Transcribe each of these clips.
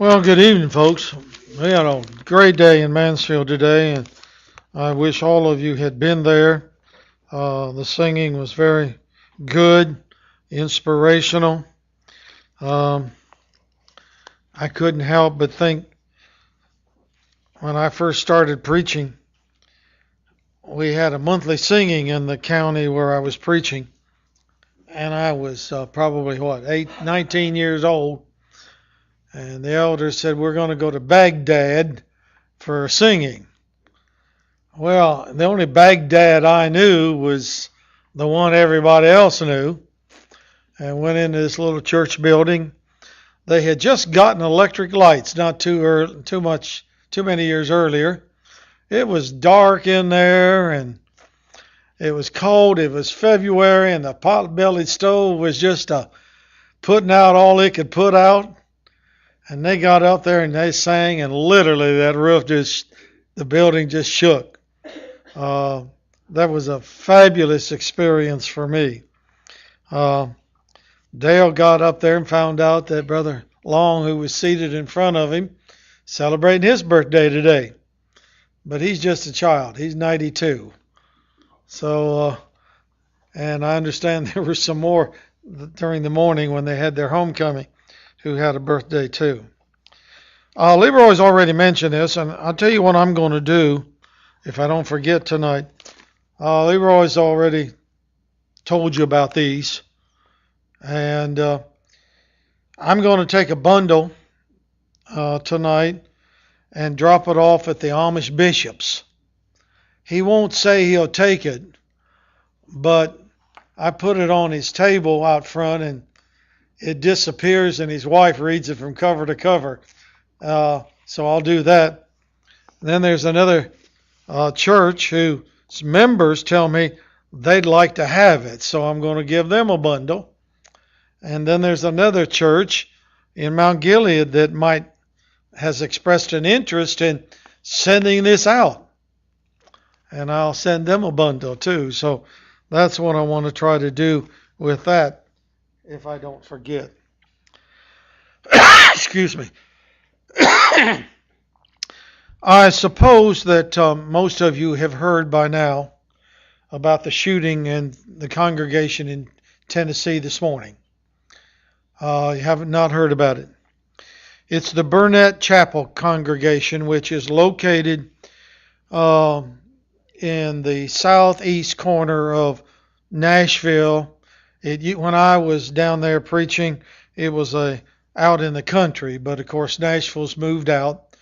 Well, good evening, folks. We had a great day in Mansfield today, and I wish all of you had been there. The singing was very good, inspirational. Um, I couldn't help but think when I first started preaching, we had a monthly singing in the county where I was preaching, and I was probably, 19 years old. And the elders said, we're going to go to Baghdad for singing. Well, the only Baghdad I knew was the one everybody else knew. And went into this little church building. They had just gotten electric lights not too many years earlier. It was dark in there, and it was cold. It was February, and the pot-bellied stove was just putting out all it could put out. And they got up there and they sang, and literally the building just shook. That was a fabulous experience for me. Dale got up there and found out that Brother Long, who was seated in front of him, celebrating his birthday today. But he's just a child. He's 92. So, and I understand there were some more during the morning when they had their homecoming who had a birthday too. Leroy's already mentioned this, and I'll tell you what I'm going to do if I don't forget tonight. Leroy's already told you about these, and I'm going to take a bundle tonight and drop it off at the Amish bishop's. He won't say he'll take it, but I put it on his table out front, and it disappears, and his wife reads it from cover to cover. So I'll do that. And then there's another church whose members tell me they'd like to have it, so I'm going to give them a bundle. And then there's another church in Mount Gilead that has expressed an interest in sending this out. And I'll send them a bundle too. So that's what I want to try to do with that, if I don't forget. Excuse me. I suppose that most of you have heard by now about the shooting in the congregation in Tennessee this morning. You haven't not heard about it. It's the Burnett Chapel congregation, which is located in the southeast corner of Nashville. When I was down there preaching, it was out in the country, but of course Nashville's moved out,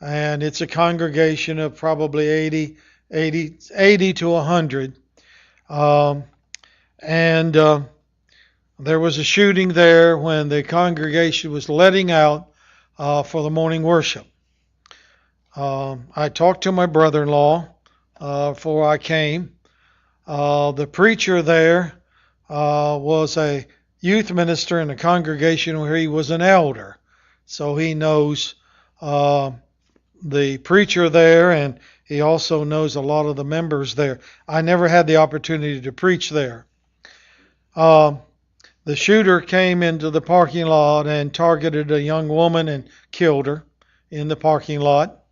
and it's a congregation of probably 80 to 100. There was a shooting there when the congregation was letting out for the morning worship. I talked to my brother-in-law before I came. The preacher there was a youth minister in a congregation where he was an elder. So he knows the preacher there, and he also knows a lot of the members there. I never had the opportunity to preach there. The shooter came into the parking lot and targeted a young woman and killed her in the parking lot.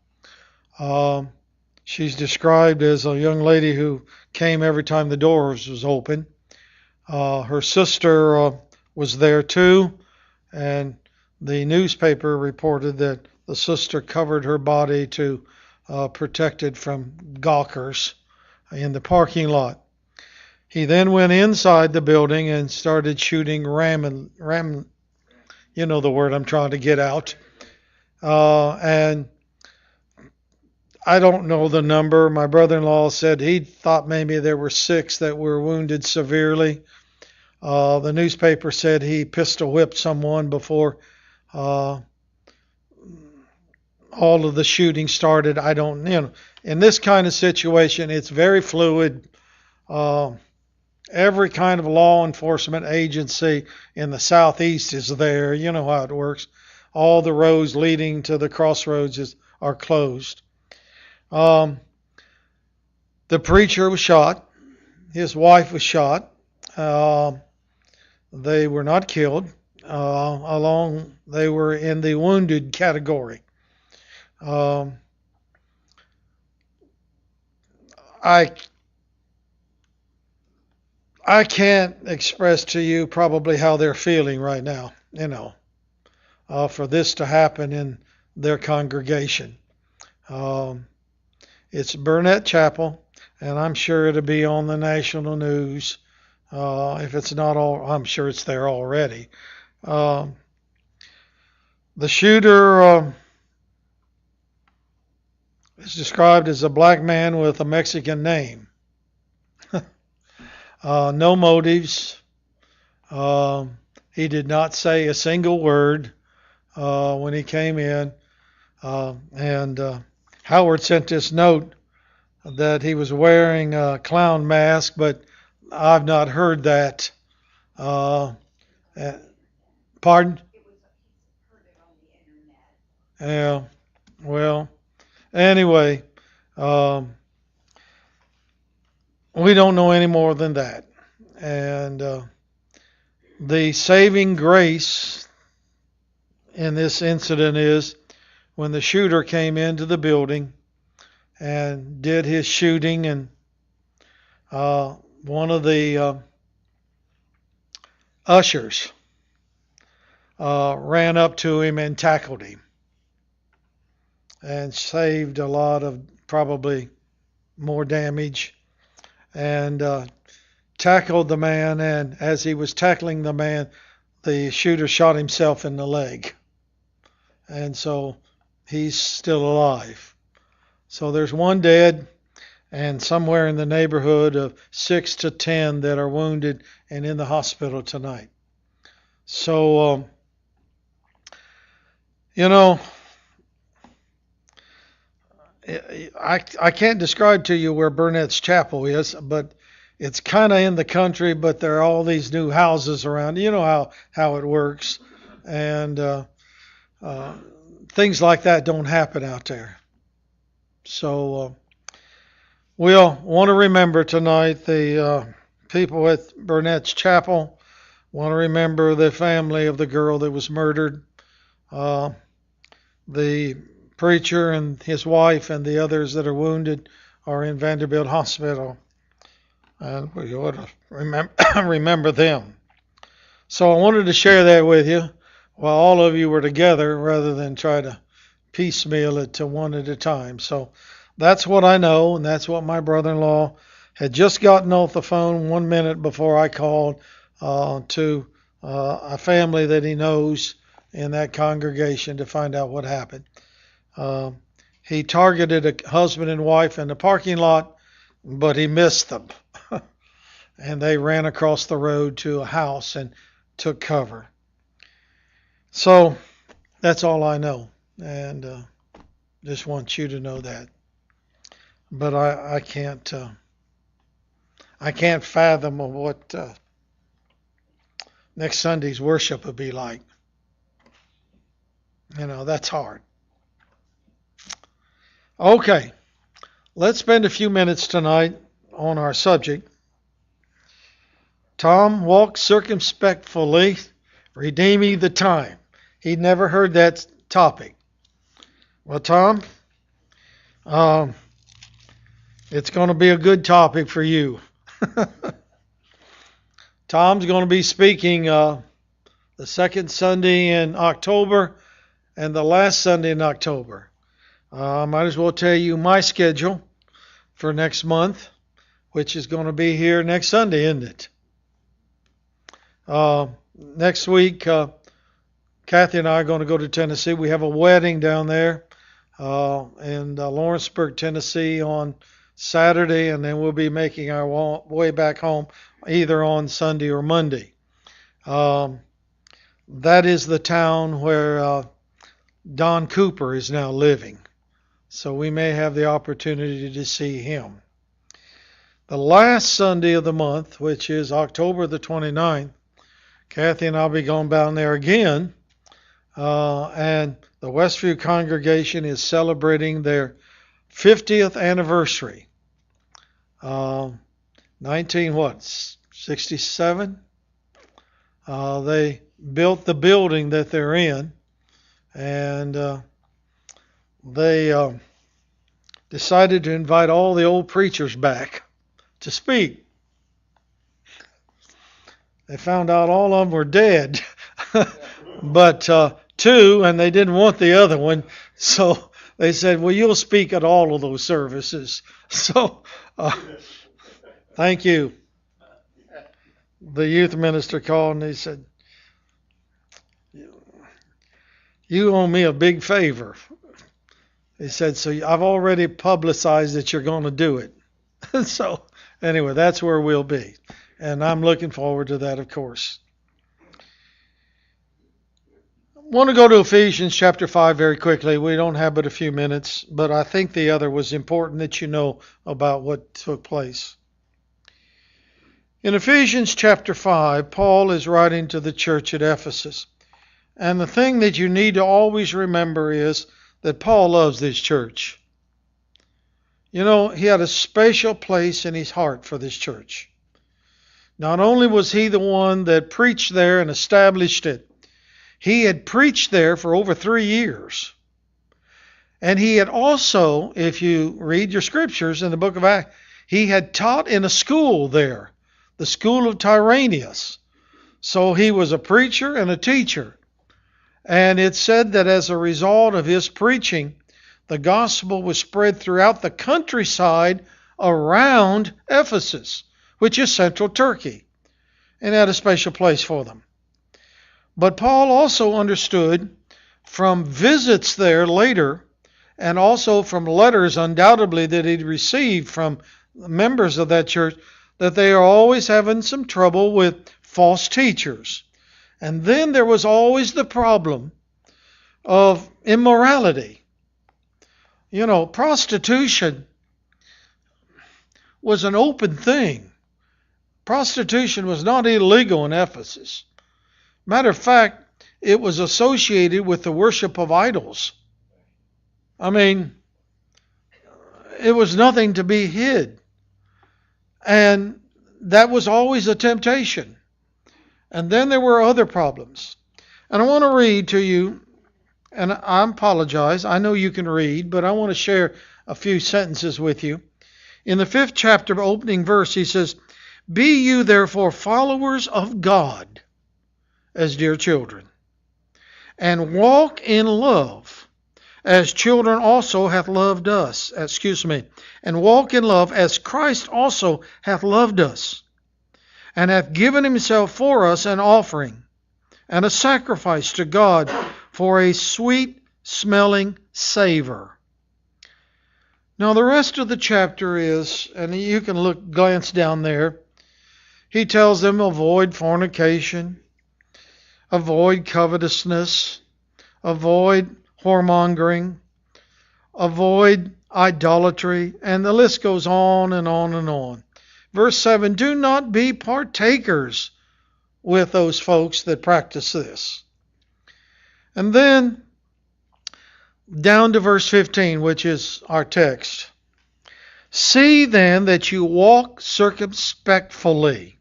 She's described as a young lady who came every time the doors was open. Her sister was there too, and the newspaper reported that the sister covered her body to protect it from gawkers in the parking lot. He then went inside the building and started shooting you know the word I'm trying to get out. And I don't know the number. My brother-in-law said he thought maybe there were 6 that were wounded severely. The newspaper said he pistol whipped someone before all of the shooting started. I don't, in this kind of situation, it's very fluid. Every kind of law enforcement agency in the southeast is there. You know how it works. All the roads leading to the crossroads are closed. The preacher was shot. His wife was shot. They were not killed. They were in the wounded category. Um, I I can't express to you probably how they're feeling right now. For this to happen in their congregation. Um, it's Burnett Chapel, and I'm sure it'll be on the national news. If it's not all, I'm sure it's there already. Um, the shooter is described as a black man with a Mexican name. No motives. He did not say a single word when he came in. And Howard sent this note that he was wearing a clown mask, but I've not heard that. Uh, uh, Pardon? Yeah. Well, anyway, um, we don't know any more than that. And the saving grace in this incident is when the shooter came into the building and did his shooting, and one of the ushers ran up to him and tackled him and saved a lot of probably more damage, and tackled the man. And as he was tackling the man, the shooter shot himself in the leg, and so he's still alive. So there's one dead, and somewhere in the neighborhood of 6 to 10 that are wounded and in the hospital tonight. So, I can't describe to you where Burnett's Chapel is, but it's kind of in the country, but there are all these new houses around. You know how it works. And things like that don't happen out there. So we'll want to remember tonight the people at Burnett's Chapel. Want to remember the family of the girl that was murdered. The preacher and his wife and the others that are wounded are in Vanderbilt Hospital. And we ought to remember them. So I wanted to share that with you while all of you were together rather than try to piecemeal it to one at a time. So that's what I know, and that's what my brother-in-law had just gotten off the phone 1 minute before I called to a family that he knows in that congregation to find out what happened. He targeted a husband and wife in the parking lot, but he missed them. And they ran across the road to a house and took cover. So that's all I know, and just want you to know that. But I can't fathom what next Sunday's worship will be like. That's hard. Okay, let's spend a few minutes tonight on our subject. Tom walked circumspectly, redeeming the time. He'd never heard that topic. Well, Tom, it's going to be a good topic for you. Tom's going to be speaking the second Sunday in October and the last Sunday in October. I might as well tell you my schedule for next month, which is going to be here next Sunday, isn't it? Next week, Kathy and I are going to go to Tennessee. We have a wedding down there in Lawrenceburg, Tennessee on Saturday, and then we'll be making our way back home either on Sunday or Monday. That is the town where Don Cooper is now living. So we may have the opportunity to see him. The last Sunday of the month, which is October the 29th, Kathy and I will be going down there again. And the Westview congregation is celebrating their 50th anniversary. 67? They built the building that they're in, and they decided to invite all the old preachers back to speak. They found out all of them were dead, but two, and they didn't want the other one, so they said, well, you'll speak at all of those services. So, thank you. The youth minister called and he said, you owe me a big favor. He said, so I've already publicized that you're going to do it. So, anyway, that's where we'll be. And I'm looking forward to that, of course. I want to go to Ephesians chapter 5 very quickly. We don't have but a few minutes, but I think the other was important that you know about what took place. In Ephesians chapter 5, Paul is writing to the church at Ephesus. And the thing that you need to always remember is that Paul loves this church. You know, he had a special place in his heart for this church. Not only was he the one that preached there and established it, he had preached there for over 3 years. And he had also, if you read your scriptures in the book of Acts, he had taught in a school there, the school of Tyrannus. So he was a preacher and a teacher. And it said that as a result of his preaching, the gospel was spread throughout the countryside around Ephesus, which is central Turkey, and had a special place for them. But Paul also understood from visits there later, and also from letters undoubtedly that he'd received from members of that church, that they are always having some trouble with false teachers. And then there was always the problem of immorality. You know, prostitution was an open thing. Prostitution was not illegal in Ephesus. Matter of fact, it was associated with the worship of idols. I mean, it was nothing to be hid. And that was always a temptation. And then there were other problems. And I want to read to you, and I apologize, I know you can read, but I want to share a few sentences with you. In the 5th chapter, opening verse, he says, be you therefore followers of God as dear children, and walk in love, as children also hath loved us. And walk in love as Christ also hath loved us, and hath given himself for us an offering and a sacrifice to God for a sweet-smelling savor. Now the rest of the chapter is, and you can glance down there, he tells them avoid fornication, avoid covetousness, avoid whoremongering, avoid idolatry, and the list goes on and on and on. Verse 7, do not be partakers with those folks that practice this. And then down to verse 15, which is our text. See then that you walk circumspectly,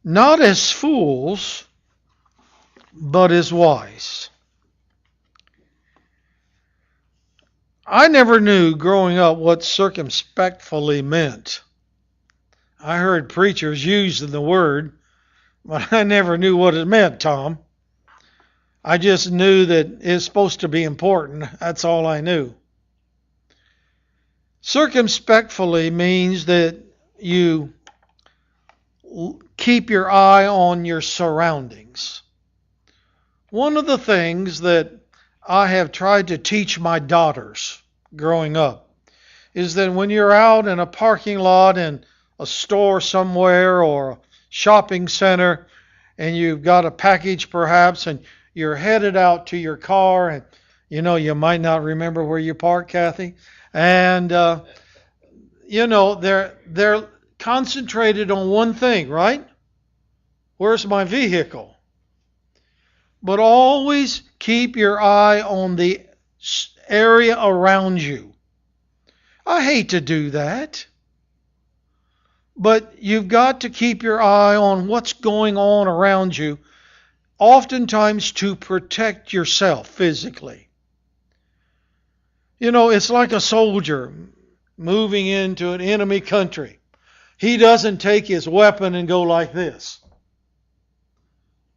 not as fools, but as wise. I never knew growing up what circumspectly meant. I heard preachers use the word, but I never knew what it meant, Tom. I just knew that it's supposed to be important. That's all I knew. Circumspectly means that you keep your eye on your surroundings. One of the things that I have tried to teach my daughters growing up is that when you're out in a parking lot in a store somewhere or a shopping center and you've got a package perhaps and you're headed out to your car and you might not remember where you parked, Kathy, and they're concentrated on one thing, right? Where's my vehicle? But always keep your eye on the area around you. I hate to do that. But you've got to keep your eye on what's going on around you, oftentimes to protect yourself physically. You know, it's like a soldier moving into an enemy country. He doesn't take his weapon and go like this.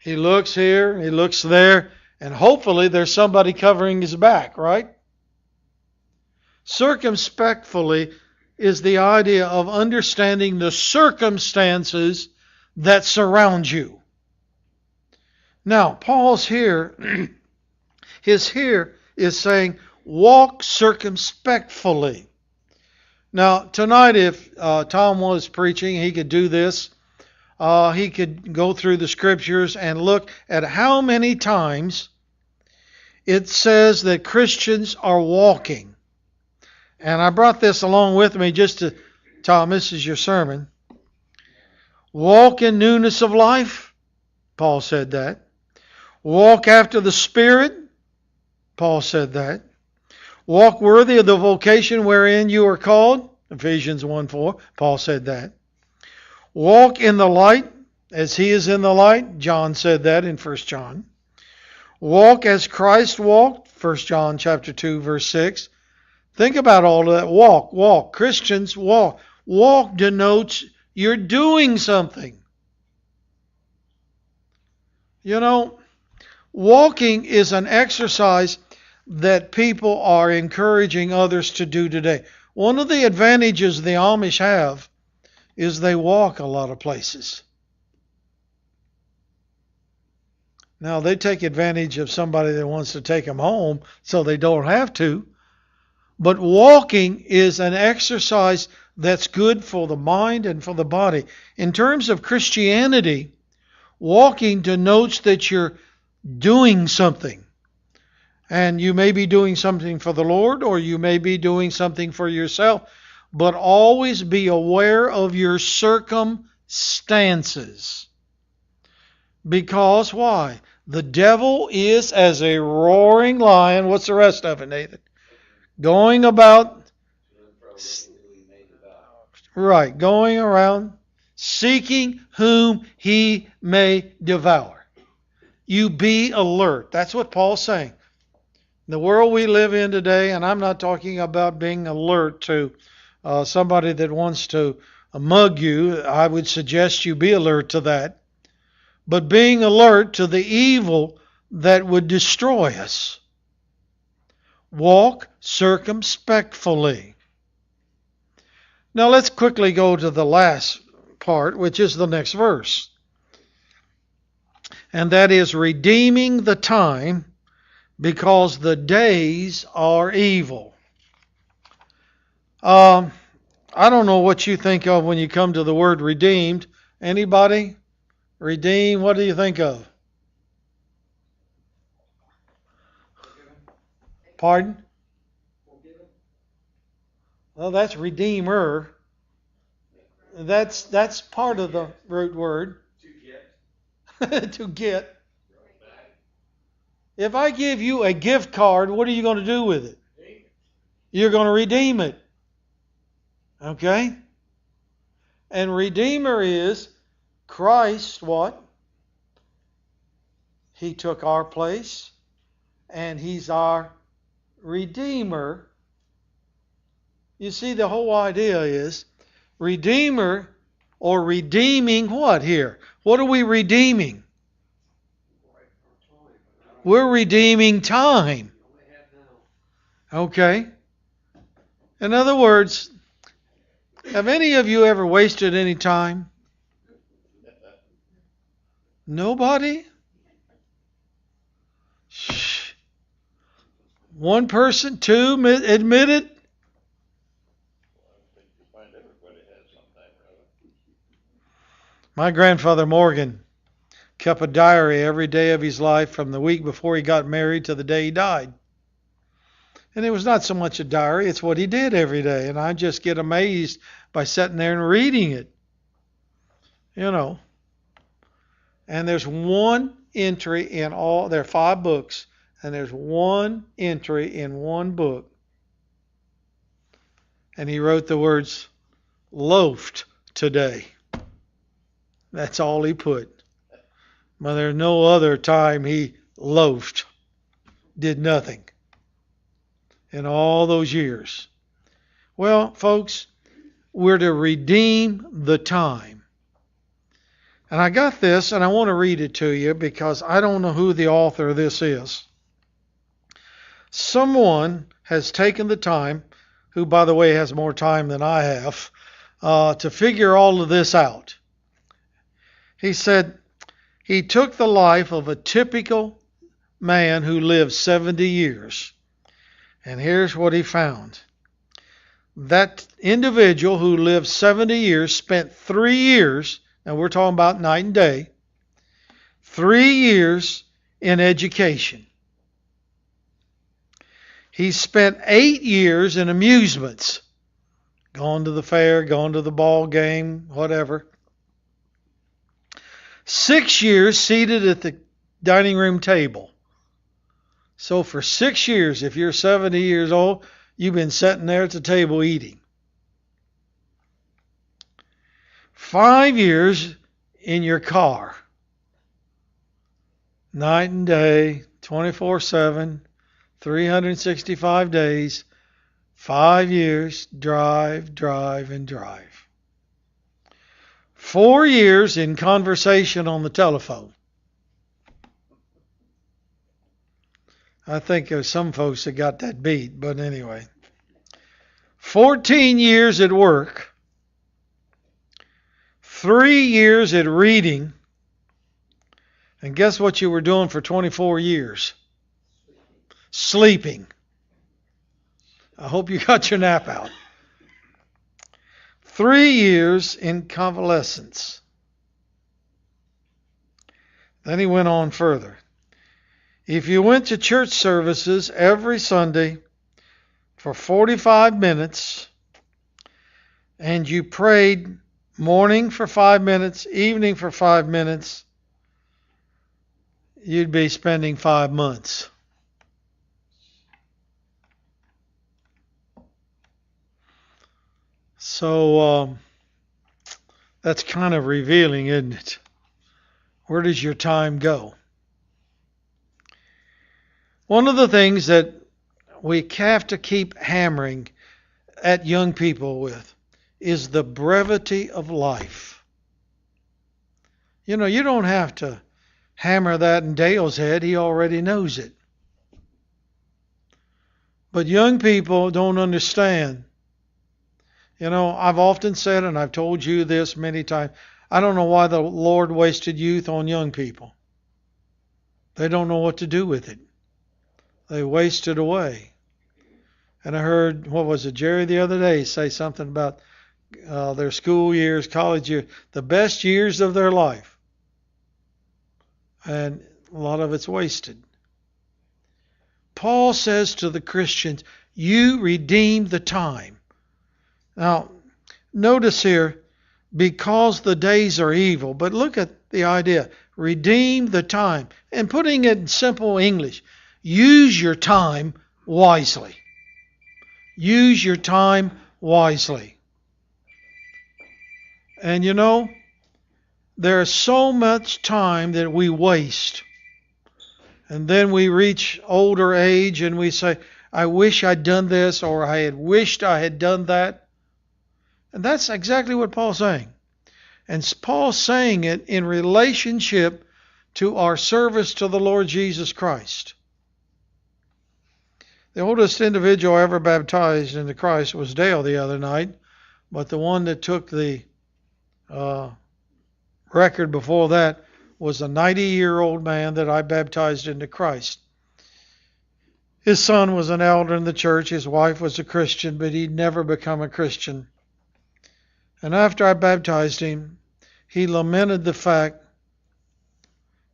He looks here, he looks there, and hopefully there's somebody covering his back, right? Circumspectly is the idea of understanding the circumstances that surround you. Now, Paul's here, his here is saying, walk circumspectly. Now, tonight, if Tom was preaching, he could do this. He could go through the scriptures and look at how many times it says that Christians are walking. And I brought this along with me just to, Tom, this is your sermon. Walk in newness of life. Paul said that. Walk after the Spirit. Paul said that. Walk worthy of the vocation wherein you are called. Ephesians 1:4. Paul said that. Walk in the light as he is in the light. John said that in 1 John. Walk as Christ walked. 1 John chapter 2, verse 6. Think about all of that. Walk. Christians walk. Walk denotes you're doing something. You know, walking is an exercise that people are encouraging others to do today. One of the advantages the Amish have is they walk a lot of places. Now, they take advantage of somebody that wants to take them home so they don't have to. But walking is an exercise that's good for the mind and for the body. In terms of Christianity, walking denotes that you're doing something. And you may be doing something for the Lord, or you may be doing something for yourself. But always be aware of your circumstances. Because why? The devil is as a roaring lion. What's the rest of it, Nathan? Going about, right, going around seeking whom he may devour. You be alert. That's what Paul's saying. The world we live in today, and I'm not talking about being alert to somebody that wants to mug you. I would suggest you be alert to that. But being alert to the evil that would destroy us. Walk circumspectly. Now let's quickly go to the last part, which is the next verse. And that is redeeming the time, because the days are evil. I don't know what you think of when you come to the word redeemed. Anybody? Redeem, what do you think of? Pardon? Well, that's redeemer. That's part of the root word. To get. To get. If I give you a gift card, what are you going to do with it? You're going to redeem it. Okay? And redeemer is Christ, what? He took our place, and he's our redeemer. You see, the whole idea is redeemer or redeeming what here? What are we redeeming? We're redeeming time. Okay? In other words, have any of you ever wasted any time? Nobody? Shh. One person, two, admit it. My grandfather Morgan kept a diary every day of his life from the week before he got married to the day he died. And it was not so much a diary, it's what he did every day. And I just get amazed by sitting there and reading it. You know. And there's one entry in all, there are 5 books, and there's one entry in one book. And he wrote the words, loafed today. That's all he put. But there's no other time he loafed, did nothing in all those years. Well, folks, we're to redeem the time. And I got this, and I want to read it to you because I don't know who the author of this is. Someone has taken the time, who, by the way, has more time than I have, to figure all of this out. He said he took the life of a typical man who lived 70 years. And here's what he found. That individual who lived 70 years spent 3 years, and we're talking about night and day, 3 years in education. He spent 8 years in amusements, going to the fair, going to the ball game, whatever. 6 years seated at the dining room table. So for 6 years, if you're 70 years old, you've been sitting there at the table eating. 5 years in your car. Night and day, 24/7, 365 days, 5 years, drive, and drive. 4 years in conversation on the telephone. I think there's some folks that got that beat, but anyway. 14 years at work. 3 years at reading. And guess what you were doing for 24 years? Sleeping. I hope you got your nap out. 3 years in convalescence. Then he went on further. If you went to church services every Sunday for 45 minutes and you prayed morning for 5 minutes, evening for 5 minutes, you'd be spending 5 months. So that's kind of revealing, isn't it? Where does your time go? One of the things that we have to keep hammering at young people with is the brevity of life. You know, you don't have to hammer that in Dale's head. He already knows it. But young people don't understand. You know, I've often said, and I've told you this many times, I don't know why the Lord wasted youth on young people. They don't know what to do with it. They waste it away. And I heard, what was it, Jerry the other day say something about their school years, college years, the best years of their life. And a lot of it's wasted. Paul says to the Christians, you redeem the time. Now, notice here, because the days are evil, but look at the idea, redeem the time. And putting it in simple English, use your time wisely. Use your time wisely. And you know, there's so much time that we waste. And then we reach older age and we say, I wish I'd done this, or I had wished I had done that. And that's exactly what Paul's saying. And Paul's saying it in relationship to our service to the Lord Jesus Christ. The oldest individual ever baptized into Christ was Dale the other night, but the one that took the record before that was a 90-year-old man that I baptized into Christ. His son was an elder in the church, his wife was a Christian, but he'd never become a Christian. And after I baptized him, he lamented the fact,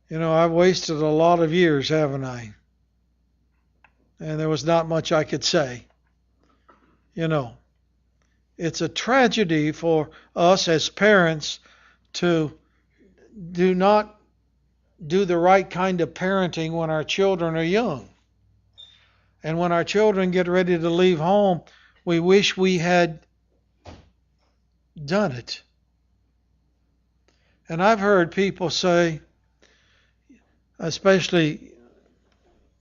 you know, I've wasted a lot of years, haven't I? And there was not much I could say. You know, it's a tragedy for us as parents to do not do the right kind of parenting when our children are young. And when our children get ready to leave home, we wish we had done it. And I've heard people say, especially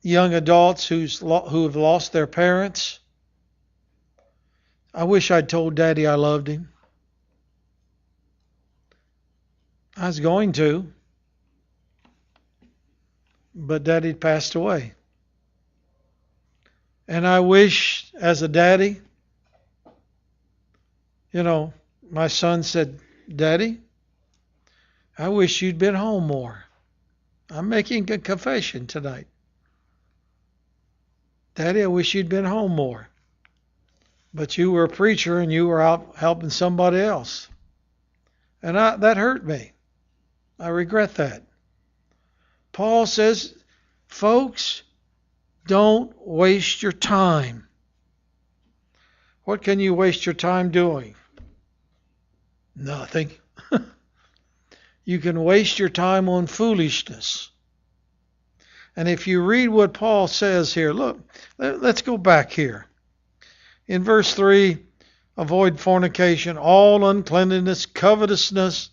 young adults who have lost their parents, I wish I'd told Daddy I loved him. I was going to, but Daddy passed away. And I wish, as a daddy, my son said, Daddy, I wish you'd been home more. I'm making a confession tonight. Daddy, I wish you'd been home more. But you were a preacher and you were out helping somebody else. And that hurt me. I regret that. Paul says, folks, don't waste your time. What can you waste your time doing? Nothing. You can waste your time on foolishness. And if you read what Paul says here, look, let's go back here. In verse 3, avoid fornication, all uncleanness, covetousness.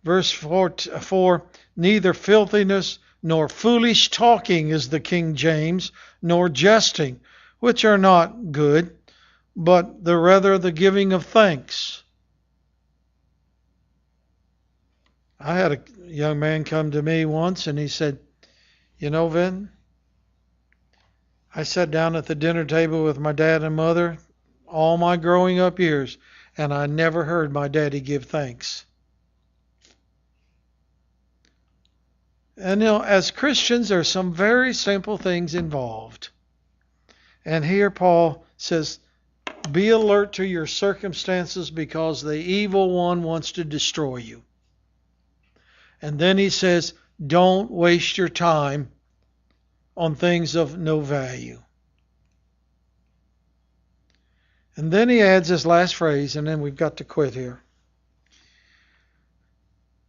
Verse 4, neither filthiness nor foolish talking is the King James, nor jesting, which are not good, but rather the giving of thanks. I had a young man come to me once and he said, Vin, I sat down at the dinner table with my dad and mother all my growing up years, and I never heard my daddy give thanks. And as Christians, there are some very simple things involved. And here Paul says, be alert to your circumstances because the evil one wants to destroy you. And then he says, don't waste your time on things of no value. And then he adds this last phrase, and then we've got to quit here.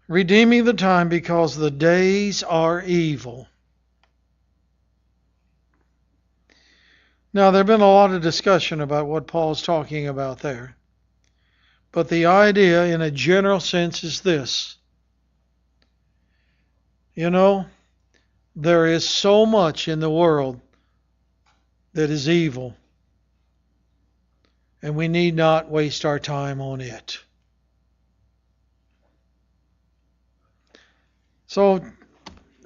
Redeeming the time because the days are evil. Now, there's been a lot of discussion about what Paul's talking about there. But the idea in a general sense is this. There is so much in the world that is evil, and we need not waste our time on it. So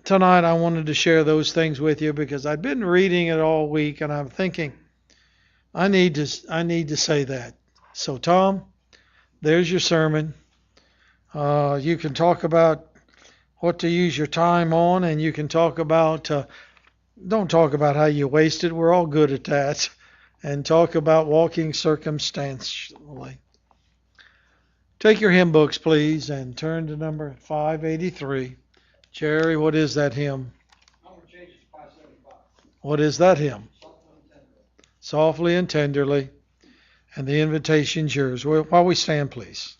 tonight I wanted to share those things with you because I've been reading it all week and I'm thinking I need to say that. So Tom, there's your sermon. You can talk about what to use your time on, and you can talk about, don't talk about how you waste it. We're all good at that. And talk about walking circumstantially. Take your hymn books, please, and turn to number 583. Jerry, what is that hymn? Number changes 575. What is that hymn? Softly and tenderly. Softly and tenderly. And the invitation's yours. While we stand, please.